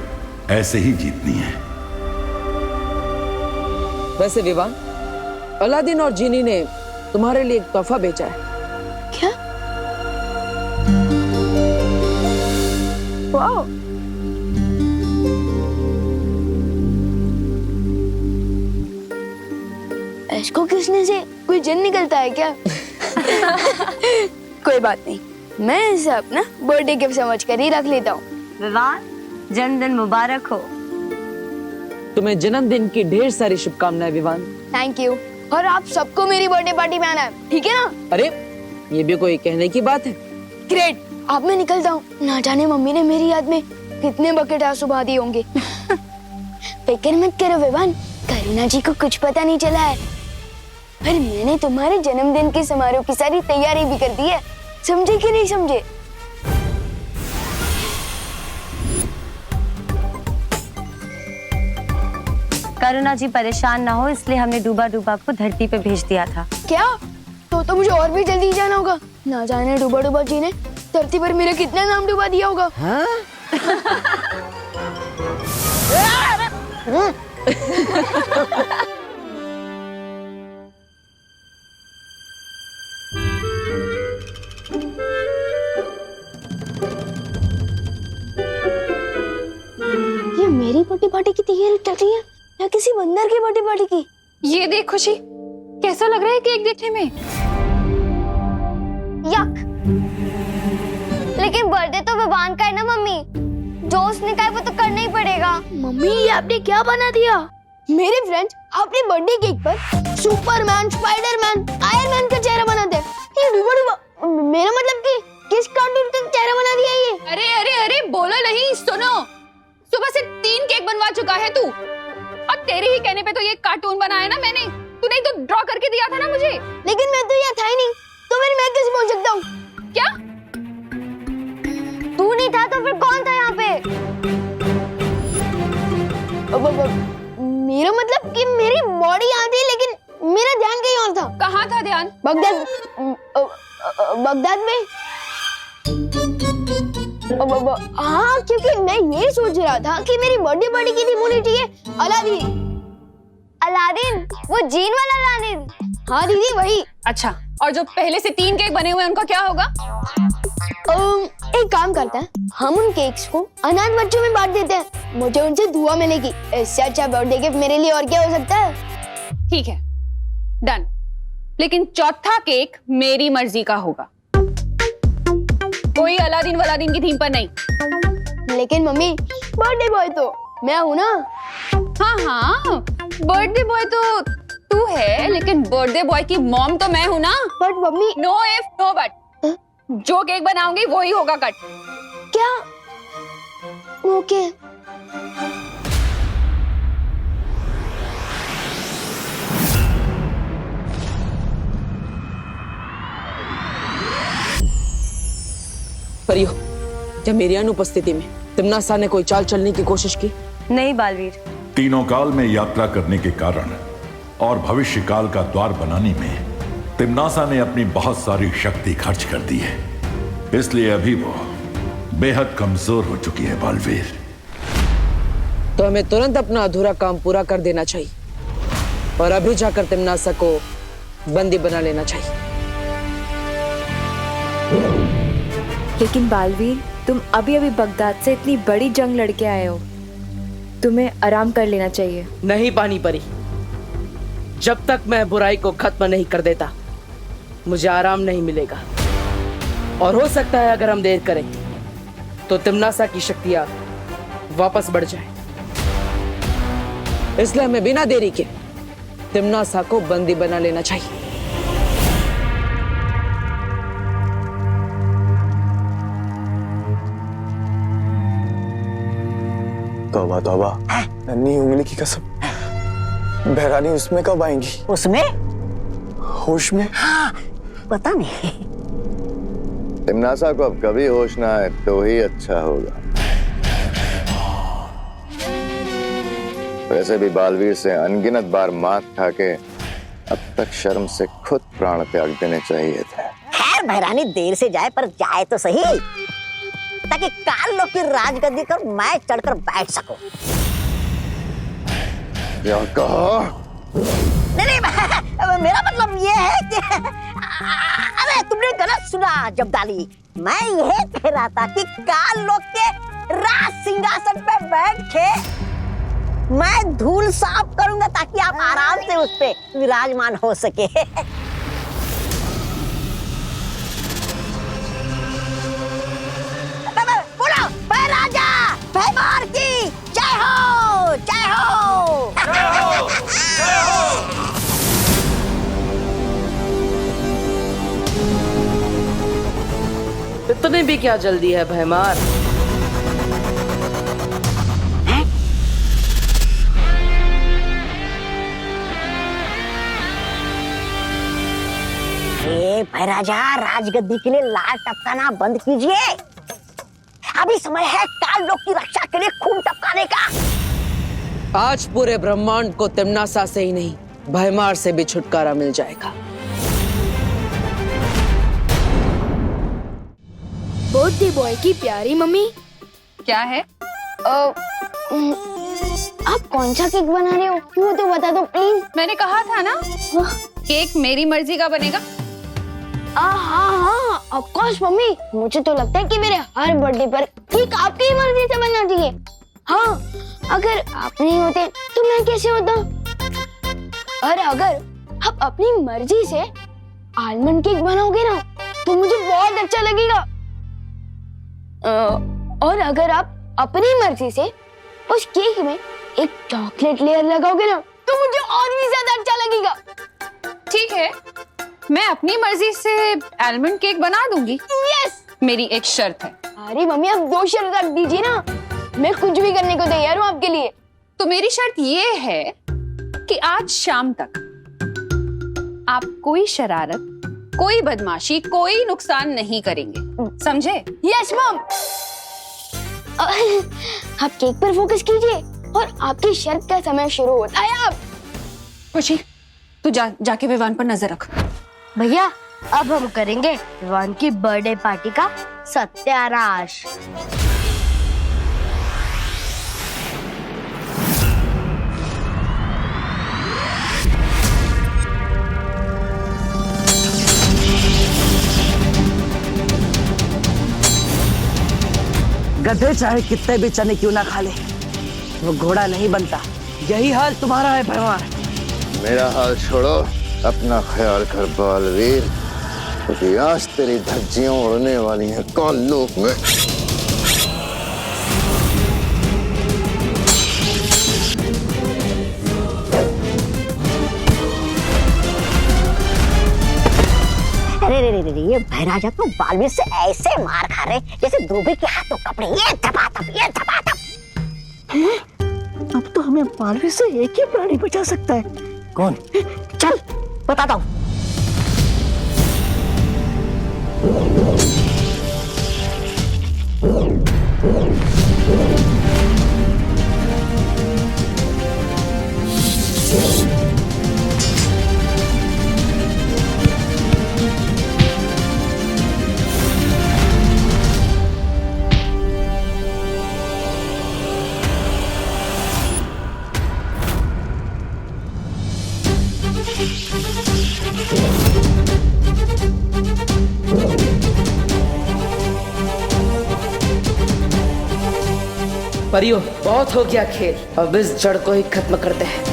ऐसे ही जीतनी है। वैसे विवान, अलादीन और जीनी ने तुम्हारे लिए एक तोहफा भेजा है। क्या? वाह। इसको किसने से कोई जिन निकलता है क्या? कोई बात नहीं, मैं इसे अपना बर्थडे गिफ्ट समझ कर ही रख लेता हूँ। विवान, जन्मदिन मुबारक हो। तुम्हें जन्मदिन की ढेर सारी शुभकामनाएं विवान। Thank you. और आप सबको मेरी बर्थडे पार्टी में आना है, ठीक है ना? अरे ये भी कोई कहने की बात है? ग्रेट। अब मैं निकलता हूँ। ना जाने मम्मी ने मेरी याद में कितने बकेट आंसू बहा दिए होंगे। फिक्र मत करो विवान, करीना जी को कुछ पता नहीं चला है। पर मैंने तुम्हारे जन्मदिन के समारोह की सारी तैयारी भी कर दी है। समझे कि नहीं समझे? करुणा जी परेशान ना हो इसलिए हमने डूबा डूबा को धरती पे भेज दिया था। क्या? तो मुझे और भी जल्दी जाना होगा। ना जाने डूबा डूबा जी ने धरती पर मेरा कितना नाम डूबा दिया होगा। हाँ? ये मेरी बर्थडे पार्टी की तैयारी चल रही है या किसी बंदर की बर्थडे पार्टी की? ये देख खुशी, कैसा लग रहा है केक देखने में? यक। लेकिन बर्थडे तो विवान का है ना मम्मी, जो उसने कहा वो तो करना ही पड़ेगा। मम्मी ये आपने क्या बना दिया? मेरे फ्रेंड्स अपने बर्थडे केक पर सुपरमैन, स्पाइडरमैन, आयरन मैन का चेहरा बनाते हैं। ये डूबा डूबा, मेरा मतलब कि किस कार्टून का चेहरा बना दिया ये? अरे अरे अरे बोलो नहीं, सुनो। सुबह से 3 केक बनवा चुका है तू, और तेरे ही कहने पे तो ये कार्टून बनाया ना मैंने। तूने ही तो ड्रॉ करके दिया था ना मुझे। लेकिन मैं तो यहाँ था ही नहीं, तो फिर मैं कैसे पहुँच सकता हूँ? क्या? तू नहीं था तो फिर कौन था यहाँ पे? मेरा मतलब कि मेरी बॉडी यहाँ थी लेकिन मेरा ध्यान कहीं और था। कहाँ था ध्यान? बगदाद में। हाँ, क्योंकि मैं ये सोच रहा था कि मेरी बर्थडे पार्टी की थीम होनी चाहिए अलादीन। अलादीन? वो जीन वाला अलादीन? हाँ दीदी वही। अच्छा, और जो पहले से 3 केक बने हुए हैं उनका क्या होगा? एक काम करते हैं, हम उन केक्स को अनाथ बच्चों में बांट देते हैं। मुझे उनसे दुआ मिलेगी। इससे अच्छा बर्थडे गिफ्ट मेरे लिए और क्या हो सकता है? ठीक है, डन। लेकिन चौथा केक मेरी मर्जी का होगा, कोई अलादीन वलादीन की थीम पर नहीं। लेकिन मम्मी, बर्थडे बॉय तो मैं हूँ ना। हाँ हाँ, बर्थडे बॉय तो तू है, लेकिन बर्थडे बॉय की मॉम तो मैं हूँ ना। But mummy, no if no but, जो केक बनाऊंगी वही होगा कट। क्या? ओके। परियो, क्या मेरी अनुपस्थिति में तिम्नासा ने कोई चाल चलने की कोशिश की? नहीं बालवीर। तीनों काल में यात्रा करने के कारण और भविष्य काल का द्वार बनाने में तिम्नासा ने अपनी बहुत सारी शक्ति खर्च कर दी है, इसलिए अभी वो बेहद कमजोर हो चुकी है बालवीर। तो हमें तुरंत अपना अधूरा काम पूरा कर देना चाहिए और अभी जाकर तिम्नासा को बंदी बना लेना चाहिए। लेकिन बालवीर, तुम अभी अभी बगदाद से इतनी बड़ी जंग लड़के आए हो, तुम्हें आराम कर लेना चाहिए। नहीं पानी परी, जब तक मैं बुराई को खत्म नहीं कर देता मुझे आराम नहीं मिलेगा। और हो सकता है अगर हम देर करें तो तिम्नासा की शक्तियां वापस बढ़ जाए। इसलिए हमें बिना देरी के तिम्नासा को बंदी बना लेना चाहिए। तौबा तौबा। नन्ही उंगली की कसम, बहरानी उसमें कब आएंगी? उसमें? होश में? हाँ, पता नहीं। तिमनासा को अब कभी होश ना आए तो ही अच्छा होगा। वैसे भी बालवीर से अनगिनत बार मात खा के अब तक शर्म से खुद प्राण त्याग देने चाहिए थे। खैर बहरानी देर से जाए पर जाए तो सही, ताकि काल लोग की राजगद्दी पर मैं चढ़कर बैठ सकूं। क्या कहा? नहीं, मेरा मतलब ये है कि अरे तुमने गलत सुना जब्दाली। मैं ये कह रहा था कि काल लोग के राज सिंहासन पे बैठ के मैं धूल साफ करूंगा ताकि आप आराम से उस पे विराजमान हो सके। बोलो राजा भैमार की जय हो, जय हो, जय हो, जय हो। इतने भी क्या जल्दी है भैमार? भैराजा राजगद्दी के लिए लाल टपकाना बंद कीजिए। अभी समय है काल लोग की रक्षा के लिए खून टपकाने का। आज पूरे ब्रह्मांड को तिमनासा से ही नहीं भैमार से भी छुटकारा मिल जाएगा। बर्थडे बॉय की प्यारी मम्मी। क्या है? आप कौन सा केक बना रहे हो वो तो बता दो प्लीज। मैंने कहा था ना केक मेरी मर्जी का बनेगा। हाँ ऑफ कोर्स मम्मी, मुझे तो लगता है कि मेरे हर बर्थडे पर केक आपकी ही मर्जी से बनना चाहिए। हाँ, अगर आप नहीं होते तो मैं कैसे होता? और अगर आप अपनी मर्जी से आलमंड केक बनाओगे ना तो मुझे बहुत अच्छा लगेगा। और अगर आप अपनी मर्जी से उस केक में एक चॉकलेट लेयर लगाओगे ना तो मुझे और भी ज्यादा अच्छा लगेगा। ठीक है, मैं अपनी मर्जी से आलमंड केक बना दूंगी। यस। मेरी एक शर्त है। अरे मम्मी आप 2 शर्त रख दीजिए ना, मैं कुछ भी करने को तैयार हूँ आपके लिए। तो मेरी शर्त ये है कि आज शाम तक आप कोई शरारत, कोई बदमाशी, कोई नुकसान नहीं करेंगे, समझे? Yes mom. आप केक पर फोकस कीजिए और आपकी शर्त का समय शुरू होता है। आप खुशी तू जाके विवान पर नजर रख। भैया अब हम करेंगे विवान की बर्थडे पार्टी का सत्यानाश। गधे चाहे कितने भी चने क्यों ना खा ले, वो घोड़ा नहीं बनता। यही हाल तुम्हारा है भैमार। मेरा हाल छोड़ो, अपना ख्याल कर बालवीर, क्योंकि आज तेरी धज्जियां उड़ने वाली हैं काल लोक में। अरे ये भैराजा तो बालवीर से ऐसे मार खा रहे जैसे धोबी के हाथों कपड़े। ये थपाथप, ये थपाथप। अब तो हमें बालवीर से एक ही प्राणी बचा सकता है। कौन? चल बताता हूँ। परियों, बहुत हो गया खेल, अब इस जड़ को ही खत्म करते हैं।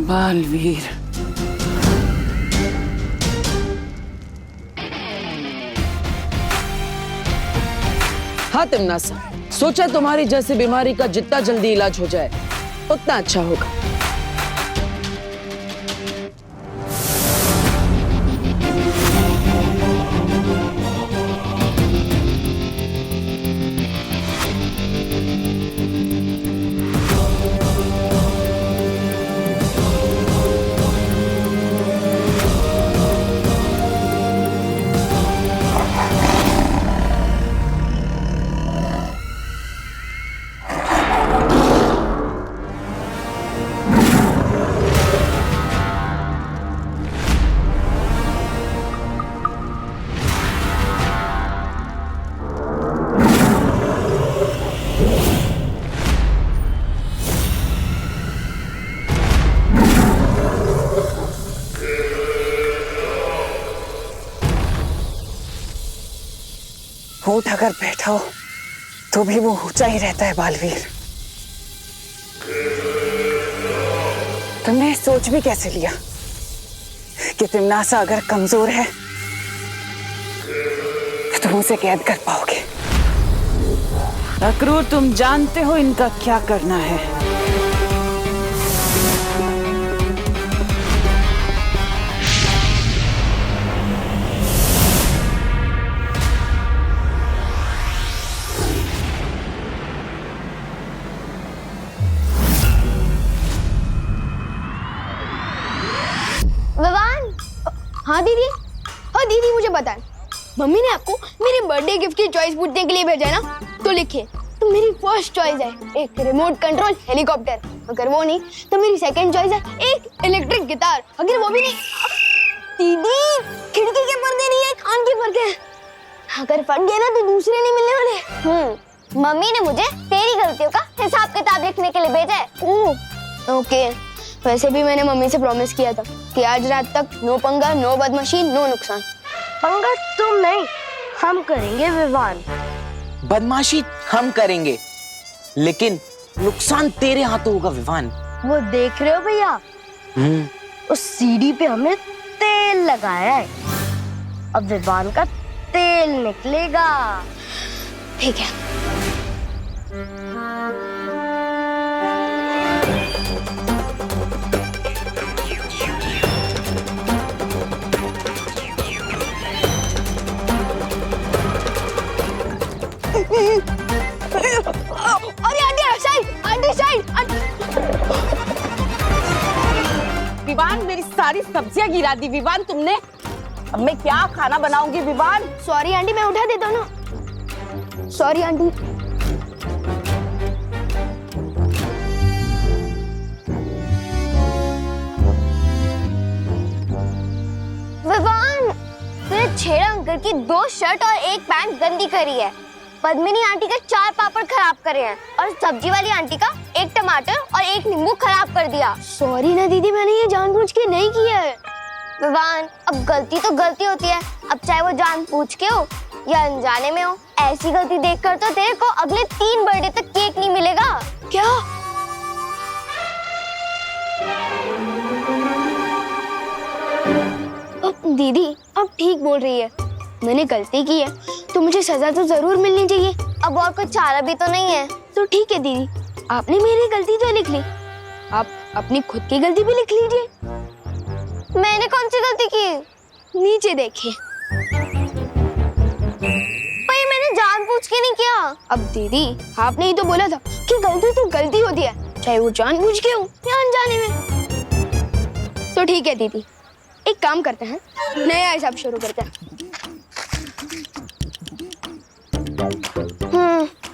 बालवीर, हाँ तिमनासा, सोचा तुम्हारी जैसी बीमारी का जितना जल्दी इलाज हो जाए उतना अच्छा होगा। ऊंट अगर बैठा हो तो भी वो ऊंचा ही रहता है बालवीर। तुमने सोच भी कैसे लिया कि तिम्नासा अगर कमजोर है तो तुम उसे कैद कर पाओगे? अक्रूर, तुम जानते हो इनका क्या करना है। विवान, हाँ दीदी, हाँ दीदी, मुझे बताएं, मम्मी ने आपको मेरे बर्थडे गिफ्ट की चॉइस पूछने के लिए भेजा है ना? तो लिखिए, तो मेरी फर्स्ट चॉइस है एक रिमोट कंट्रोल हेलीकॉप्टर, अगर वो नहीं तो मेरी सेकंड चॉइस है एक इलेक्ट्रिक गिटार, अगर वो भी नहीं। दीदी, खिड़की के पर्दे नहीं है, कान के पर्दे, अगर फट गए ना तो दूसरे नहीं मिलने वाले। मम्मी ने मुझे तेरी गलतियों का हिसाब किताब लिखने के लिए भेजा है। ओके, वैसे भी मैंने मम्मी से प्रॉमिस किया था कि आज रात तक नो पंगा, नो बदमाशी, नो नुकसान। पंगा तुम नहीं, हम करेंगे विवान। बदमाशी हम करेंगे, लेकिन नुकसान तेरे हाथों होगा विवान। वो देख रहे हो भैया, उस सीढ़ी पे हमने तेल लगाया है, अब विवान का तेल निकलेगा। ठीक है। विवान, मेरी सारी सब्जियां गिरा दी विवान तुमने। अब मैं क्या खाना बनाऊंगी विवान? सॉरी आंटी, मैं उठा देता हूँ ना। Sorry aunty. विवान, तूने छेड़ा अंकल की 2 शर्ट और 1 पैंट गंदी करी है, पद्मिनी आंटी के 4 पापड़ खराब करे हैं, और सब्जी वाली आंटी का 1 टमाटर और 1 नींबू खराब कर दिया। सॉरी ना दीदी, मैंने ये जानबूझ के नहीं किया है। विवान, अब गलती तो गलती होती है, अब चाहे वो जानबूझ के हो या अनजाने में हो। ऐसी गलती देखकर तो तेरे को अगले 3 बर्थडे तक केक नहीं मिलेगा। क्या? दीदी, अब ठीक बोल रही है, मैंने गलती की है तो मुझे सजा तो जरूर मिलनी चाहिए। अब और कुछ चारा भी तो नहीं है। तो ठीक है दीदी, आपने मेरी गलती तो लिख ली, आप अपनी खुद की गलती भी लिख लीजिए। मैंने कौन सी गलती की? नीचे देखिए। भाई, मैंने जानबूझ के नहीं किया। अब दीदी, आपने ही तो बोला था कि गलती तो गलती होती है, चाहे वो जानबूझ के हो या अनजाने में। तो ठीक है दीदी, एक काम करते हैं, नया हिसाब शुरू करते हैं।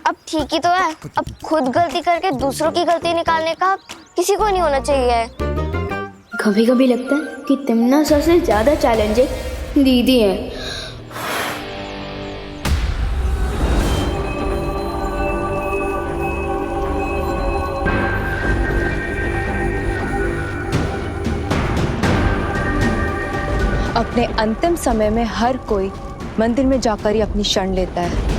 अब ठीक ही तो है, अब खुद गलती करके दूसरों की गलती निकालने का किसी को नहीं होना चाहिए। कभी कभी लगता है कि तिम्नासा से ज्यादा चैलेंजिंग दीदी है। अपने अंतिम समय में हर कोई मंदिर में जाकर ही अपनी शरण लेता है।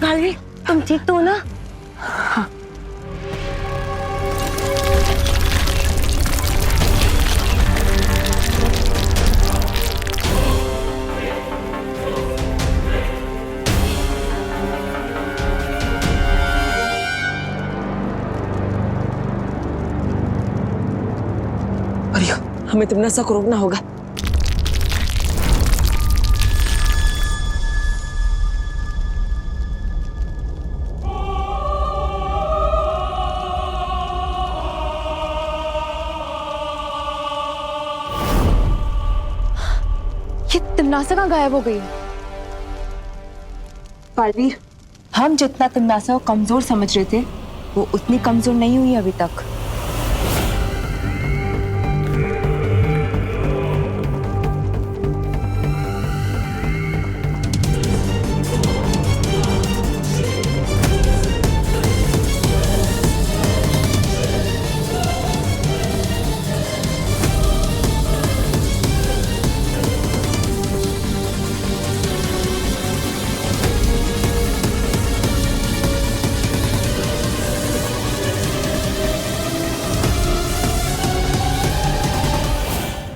बालवीर, तुम ठीक तो हो ना? अरे हमें तिमनासा को रोकना होगा। ये तिमनासा कहाँ गायब हो गई? बालवीर, हम जितना तिमनासा को कमजोर समझ रहे थे वो उतनी कमजोर नहीं हुई अभी तक।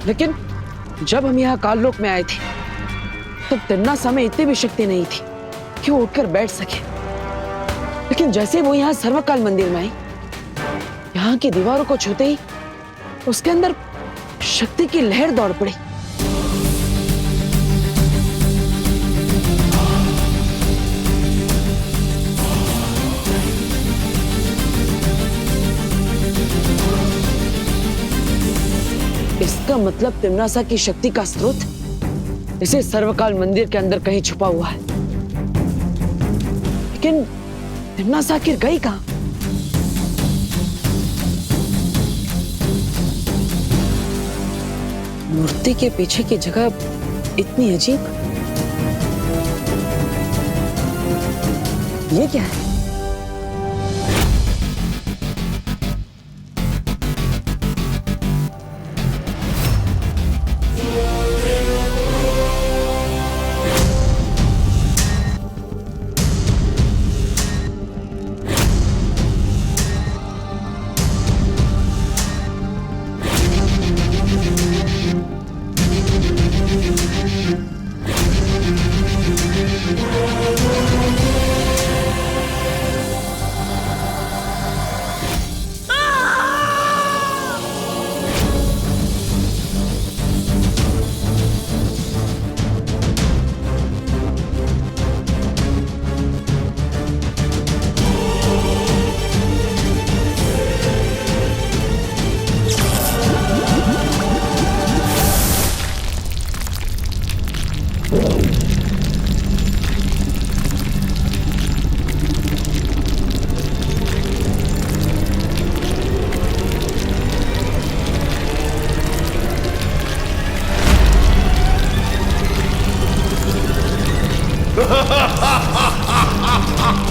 लेकिन जब हम यहाँ काललोक में आए थे तब तिमनासा में इतनी भी शक्ति नहीं थी कि वो उठकर बैठ सके। लेकिन जैसे वो यहाँ सर्वकाल मंदिर में आई, यहाँ की दीवारों को छूते ही उसके अंदर शक्ति की लहर दौड़ पड़ी। इसका मतलब तिमनासा की शक्ति का स्रोत इसे सर्वकाल मंदिर के अंदर कहीं छुपा हुआ है। लेकिन तिमनासा आखिर गई कहां? मूर्ति के पीछे की जगह इतनी अजीब, ये क्या है? Ha ha ha ha ha ha!